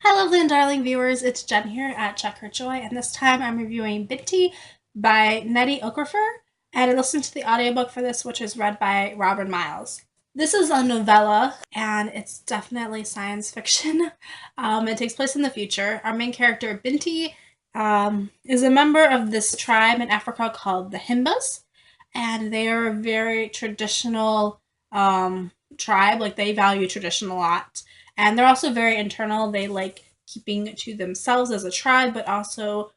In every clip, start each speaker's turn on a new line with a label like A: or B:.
A: Hi, lovely and darling viewers. It's Jen here at Check Her Joy, and this time I'm reviewing Binti by Nnedi Okorafor, and I listened to the audiobook for this, which is read by Robin Miles. This is a novella, and it's definitely science fiction. It takes place in the future. Our main character, Binti, is a member of this tribe in Africa called the Himbas, and they are a very traditional tribe. Like, they value tradition a lot. And they're also very internal. They like keeping to themselves as a tribe, but also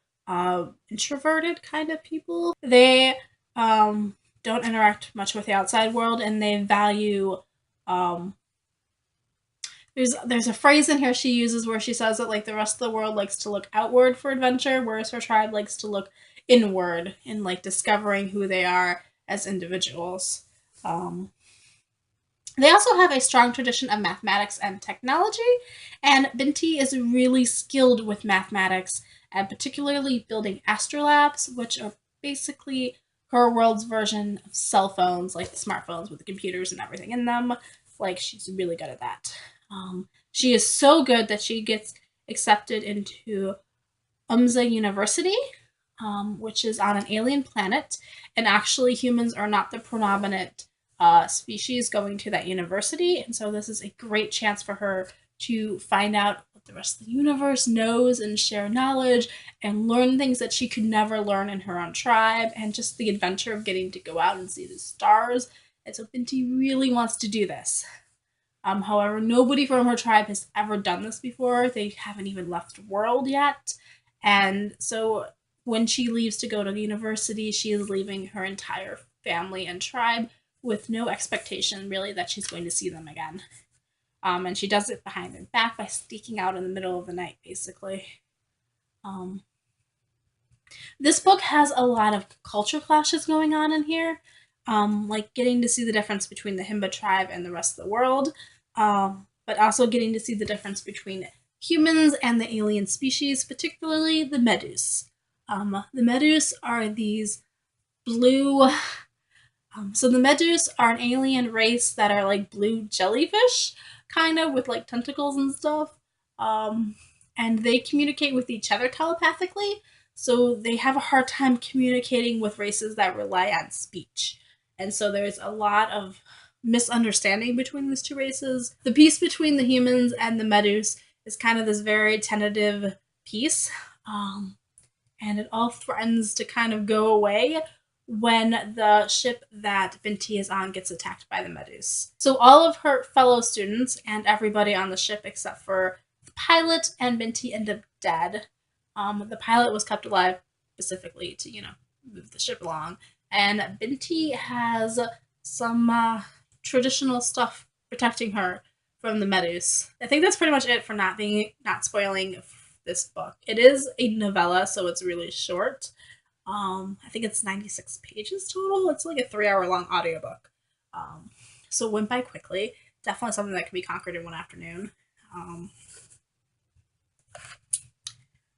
A: introverted kind of people. They don't interact much with the outside world, and they value. Um, there's a phrase in here she uses where she says that like the rest of the world likes to look outward for adventure, whereas her tribe likes to look inward in like discovering who they are as individuals. Um, they also have a strong tradition of mathematics and technology, and Binti is really skilled with mathematics, and particularly building astrolabs, which are basically her world's version of cell phones, like the smartphones with the computers and everything in them. Like, she's really good at that. She is so good that she gets accepted into Oomza University, which is on an alien planet, and actually humans are not the predominant species going to that university, and so this is a great chance for her to find out what the rest of the universe knows and share knowledge and learn things that she could never learn in her own tribe, and just the adventure of getting to go out and see the stars. And so Binti really wants to do this. However, nobody from her tribe has ever done this before. They haven't even left world yet. And so when she leaves to go to the university, she is leaving her entire family and tribe with no expectation, really, that she's going to see them again. And she does it behind their back by sneaking out in the middle of the night, basically. Um, this book has a lot of culture clashes going on in here, like getting to see the difference between the Himba tribe and the rest of the world, but also getting to see the difference between humans and the alien species, particularly the Medus. The Medus are these blue. So the Medus are an alien race that are like blue jellyfish, kind of with like tentacles and stuff. Um, and they communicate with each other telepathically. So they have a hard time communicating with races that rely on speech. And so there's a lot of misunderstanding between these two races. The peace between the humans and the Medus is kind of this very tentative peace. And it all threatens to kind of go away when the ship that Binti is on gets attacked by the Medus. So all of her fellow students and everybody on the ship except for the pilot and Binti end up dead. The pilot was kept alive specifically to, move the ship along. And Binti has some traditional stuff protecting her from the Medus. I think that's pretty much it for not spoiling this book. It is a novella, so it's really short. I think it's 96 pages total. It's like a 3 hour long audiobook. So it went by quickly. Definitely something that can be conquered in one afternoon.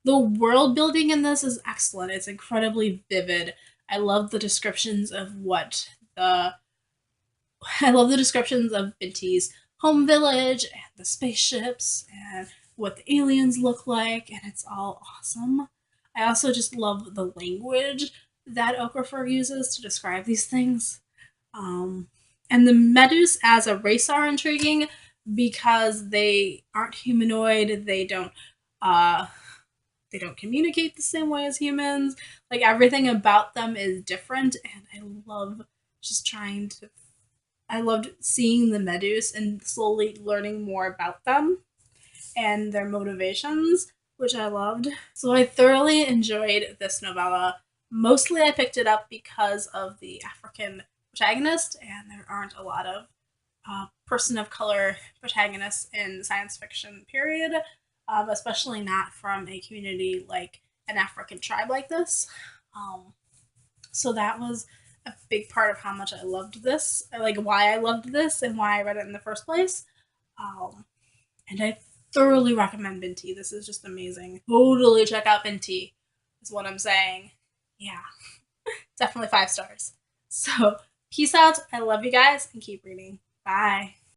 A: The world building in this is excellent. It's incredibly vivid. I love the descriptions of I love the descriptions of Binti's home village and the spaceships and what the aliens look like, and it's all awesome. I also just love the language that Okorafor uses to describe these things. And the Medus as a race are intriguing because they aren't humanoid. They don't communicate the same way as humans. Like, everything about them is different, and I love just trying to. I loved seeing the Medus and slowly learning more about them and their motivations, which I loved. So I thoroughly enjoyed this novella. Mostly I picked it up because of the African protagonist, and there aren't a lot of person of color protagonists in science fiction, period, especially not from a community like an African tribe like this. So that was a big part of how much I loved this, like why I loved this and why I read it in the first place. And I thoroughly recommend Binti. This is just amazing. Totally check out Binti, is what I'm saying. Yeah, definitely 5 stars. So, peace out. I love you guys and keep reading. Bye.